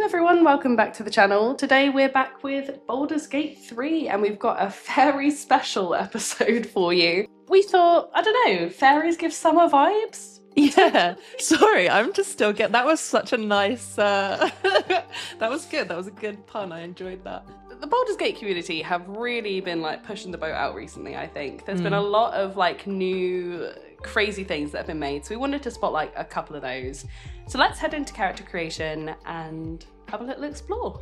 everyone, welcome back to the channel. Today we're back with Baldur's Gate 3 and we've got a fairy special episode for you. We thought, I don't know, fairies give summer vibes? Yeah, sorry, I'm just still getting, that was such a nice, that was good, that was a good pun, I enjoyed that. The Baldur's Gate community have really been like pushing the boat out recently, I think. There's been a lot of like new crazy things that have been made, so we wanted to spot like a couple of those. So let's head into character creation and have a little explore.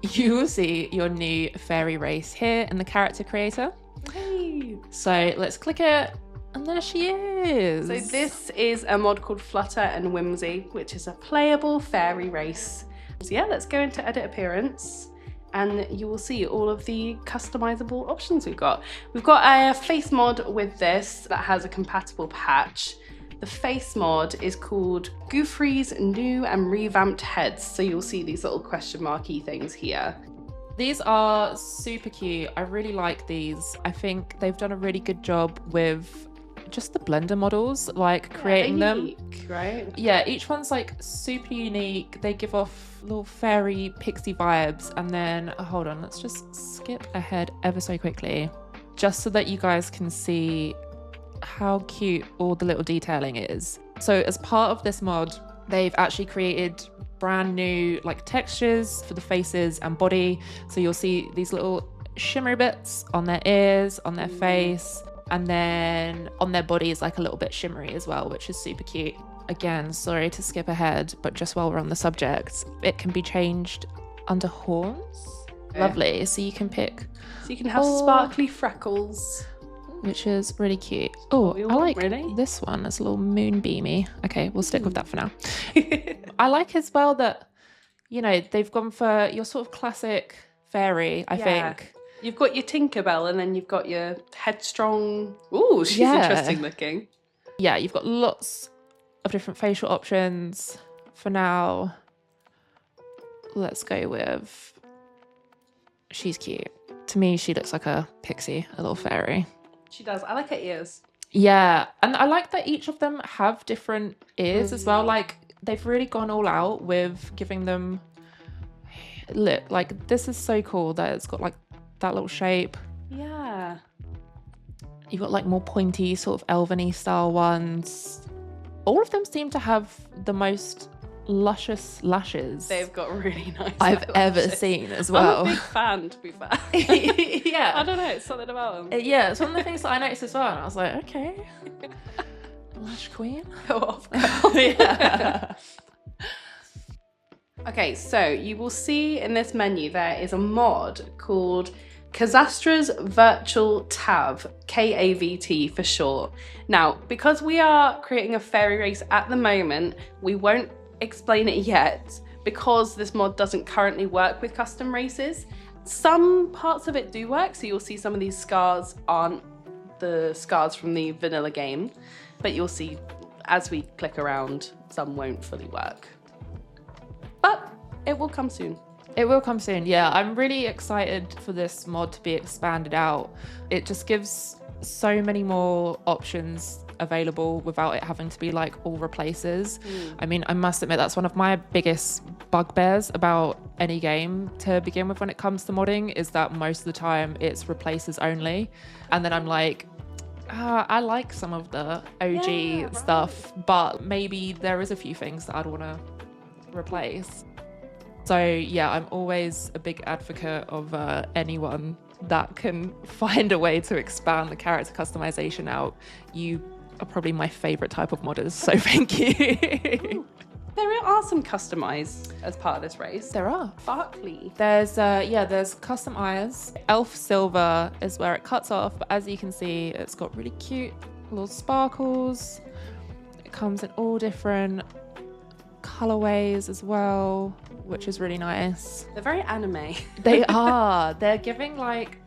You will see your new fairy race here in the character creator. Hey. So let's click it, and there she is. So this is a mod called Flutter and Whimsy, which is a playable fairy race. So yeah, let's go into edit appearance and you will see all of the customizable options we've got. We've got a face mod with this that has a compatible patch. The face mod is called Gufery's new and revamped heads. So you'll see these little question marky things here. These are super cute. I really like these. I think they've done a really good job with just the blender models, like creating them. Unique, right? Yeah, each one's like super unique. They give off little fairy pixie vibes. And then, hold on, let's just skip ahead ever so quickly, just so that you guys can see how cute all the little detailing is. So as part of this mod, they've actually created brand new like textures for the faces and body. So you'll see these little shimmery bits on their ears, on their face, and then on their body is like a little bit shimmery as well, which is super cute. Again, sorry to skip ahead, but just while we're on the subject, it can be changed under horns. Okay. Lovely. So you can pick. So you can have sparkly freckles, which is really cute. Oh, I like this one. It's a little moonbeamy. Okay, we'll stick with that for now. I like as well that, you know, they've gone for your sort of classic fairy, I think. You've got your Tinkerbell and then you've got your headstrong. Ooh, she's interesting looking. Yeah, you've got lots of different facial options. For now, let's go with, she's cute. To me, she looks like a pixie, a little fairy. She does. I like her ears. Yeah, and I like that each of them have different ears as well. Like, they've really gone all out with giving them, like, this is so cool that it's got like that little shape. Yeah. You've got like more pointy sort of elven-y style ones. All of them seem to have the most luscious lashes they've got really nice I've ever seen as well. I'm a big fan, to be fair. Yeah, I don't know, it's something about them. Yeah, it's one of the things that I noticed as well, and I was like, okay, lash queen. Go off, girl. Yeah. Okay, so you will see in this menu there is a mod called Kazstra's Virtual Tav, KAVT for short. Now, because we are creating a fairy race at the moment, we won't explain it yet because this mod doesn't currently work with custom races. Some parts of it do work, so you'll see some of these scars aren't the scars from the vanilla game, but you'll see as we click around, some won't fully work. But it will come soon. It will come soon, yeah. I'm really excited for this mod to be expanded out. It just gives so many more options available without it having to be like all replaces. I mean, I must admit that's one of my biggest bugbears about any game to begin with when it comes to modding, is that most of the time it's replaces only. And then I'm like, I like some of the OG stuff, but maybe there is a few things that I'd want to replace. So yeah, I'm always a big advocate of anyone that can find a way to expand the character customization out. You are probably my favorite type of modders, so thank you. There are some customized as part of this race. There are. Sparkly. There's custom eyes. Elf silver is where it cuts off, but as you can see, it's got really cute little sparkles. It comes in all different colorways as well, which is really nice. They're very anime. They are. They're giving like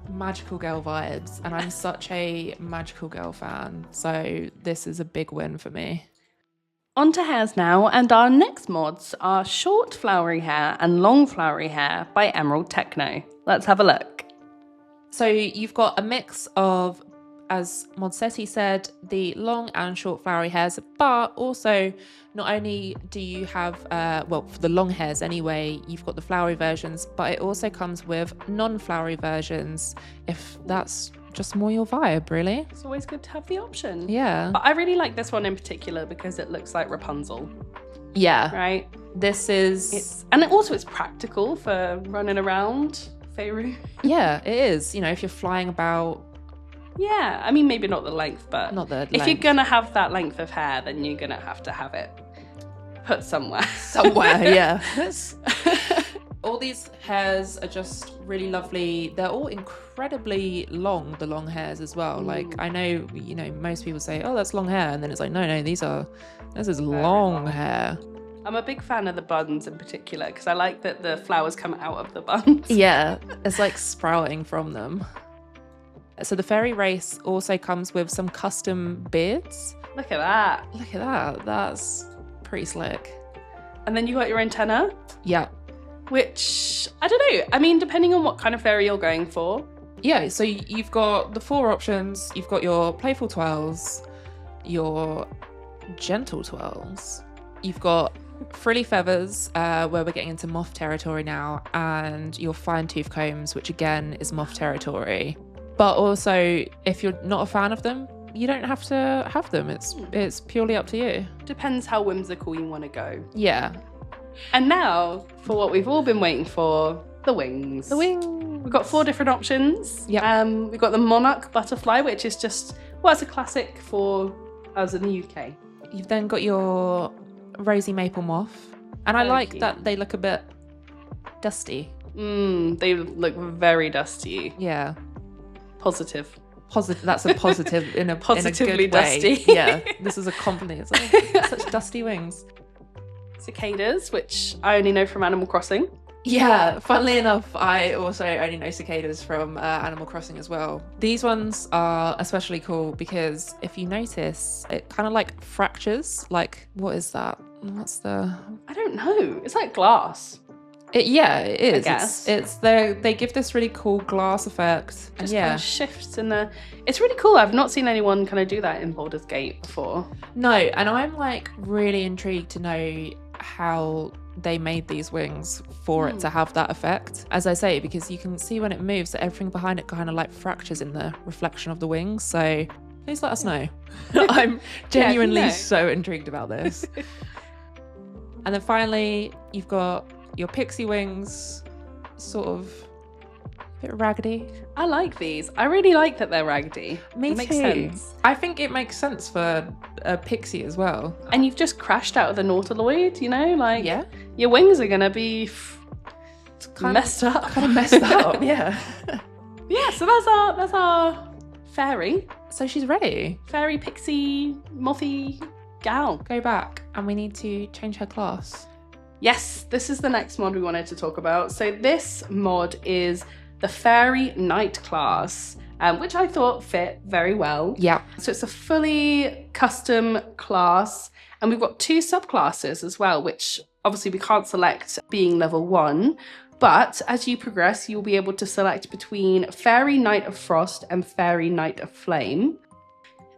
magical girl vibes, and I'm such a magical girl fan, so this is a big win for me. On to hairs now, and our next mods are short flowery hair and long flowery hair by Emerald Techno. Let's have a look. So you've got a mix of as Modsetti said, the long and short flowery hairs, but also not only do you have, well, for the long hairs anyway, you've got the flowery versions, but it also comes with non-flowery versions if that's just more your vibe, really. It's always good to have the option. Yeah. But I really like this one in particular because it looks like Rapunzel. Yeah. Right? This is... And also it's practical for running around Faerie. Yeah, it is. You know, if you're flying about... Yeah, I mean, maybe not the length, but not the if length. you're going to have that length of hair, then you're going to have it put somewhere. Somewhere, yeah. All these hairs are just really lovely. They're all incredibly long, the long hairs as well. Like, I know, you know, most people say, oh, that's long hair. And then it's like, no, this is long hair. I'm a big fan of the buns in particular because I like that the flowers come out of the buns. Yeah, it's like sprouting from them. So the fairy race also comes with some custom beards. Look at that. Look at that. That's pretty slick. And then you got your antenna. Yeah. Which, I don't know. I mean, depending on what kind of fairy you're going for. Yeah, so you've got the 4 options. You've got your playful twirls, your gentle twirls. You've got frilly feathers, where we're getting into moth territory now, and your fine tooth combs, which again is moth territory. But also, if you're not a fan of them, you don't have to have them. It's purely up to you. Depends how whimsical you want to go. Yeah. And now, for what we've all been waiting for, the wings. The wings. We've got 4 different options. Yeah. We've got the monarch butterfly, which is just, well, it's a classic for us in the UK. You've then got your rosy maple moth. And I like that they look a bit dusty. They look very dusty. Yeah. Positive. That's a positive in a Positively in a good way. dusty. Yeah, this is a compliment. It's like, such dusty wings. Cicadas, which I only know from Animal Crossing. Yeah, funnily enough, I also only know cicadas from Animal Crossing as well. These ones are especially cool because if you notice, it kind of like fractures. Like, what is that? What's the... I don't know. It's like glass. It is. I guess. It's they give this really cool glass effect. Just kind of shifts in the... It's really cool. I've not seen anyone kind of do that in Baldur's Gate before. No, and I'm like really intrigued to know how they made these wings for it to have that effect. As I say, because you can see when it moves that everything behind it kind of like fractures in the reflection of the wings. So please let us know. I'm genuinely so intrigued about this. And then finally, you've got your pixie wings, sort of a bit raggedy. I like these. I really like that they're raggedy. Me it too. Makes sense. I think it makes sense for a pixie as well. And you've just crashed out of the Nautiloid, you know? Like, yeah. Your wings are going to be messed up. Kind of messed up, yeah. Yeah, so that's our fairy. So she's ready. Fairy, pixie, mothy gal. Go back and we need to change her class. Yes, this is the next mod we wanted to talk about. So this mod is the Fairy Knight class, which I thought fit very well. Yeah. So it's a fully custom class, and we've got 2 subclasses as well, which obviously we can't select being level 1, but as you progress, you'll be able to select between Fairy Knight of Frost and Fairy Knight of Flame.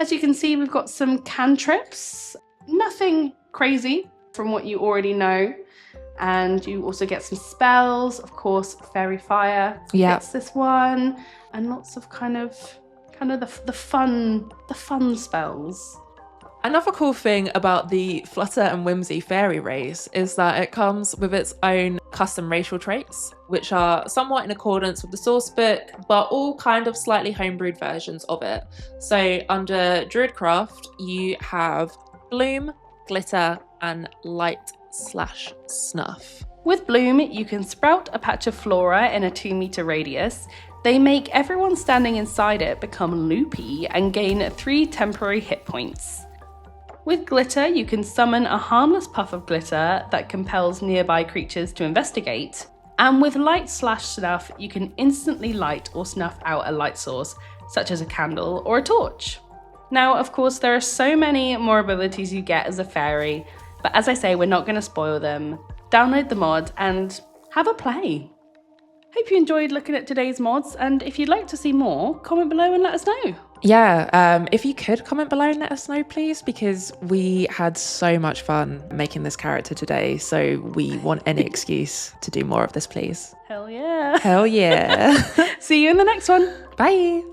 As you can see, we've got some cantrips, nothing crazy from what you already know. And you also get some spells, of course, Fairy Fire gets this one, and lots of kind of the fun spells. Another cool thing about the Flutter and Whimsy fairy race is that it comes with its own custom racial traits, which are somewhat in accordance with the source book, but all kind of slightly homebrewed versions of it. So under Druidcraft, you have Bloom, Glitter, and Light/Snuff. With Bloom, you can sprout a patch of flora in a 2-meter radius. They make everyone standing inside it become loopy and gain 3 temporary hit points. With Glitter, you can summon a harmless puff of glitter that compels nearby creatures to investigate. And with Light/Snuff, you can instantly light or snuff out a light source, such as a candle or a torch. Now, of course, there are so many more abilities you get as a fairy, but as I say, we're not going to spoil them. Download the mod and have a play. Hope you enjoyed looking at today's mods, and if you'd like to see more, comment below and let us know. Yeah, if you could comment below and let us know, please, because we had so much fun making this character today, so we want any excuse to do more of this, please. Hell yeah. Hell yeah. See you in the next one. Bye.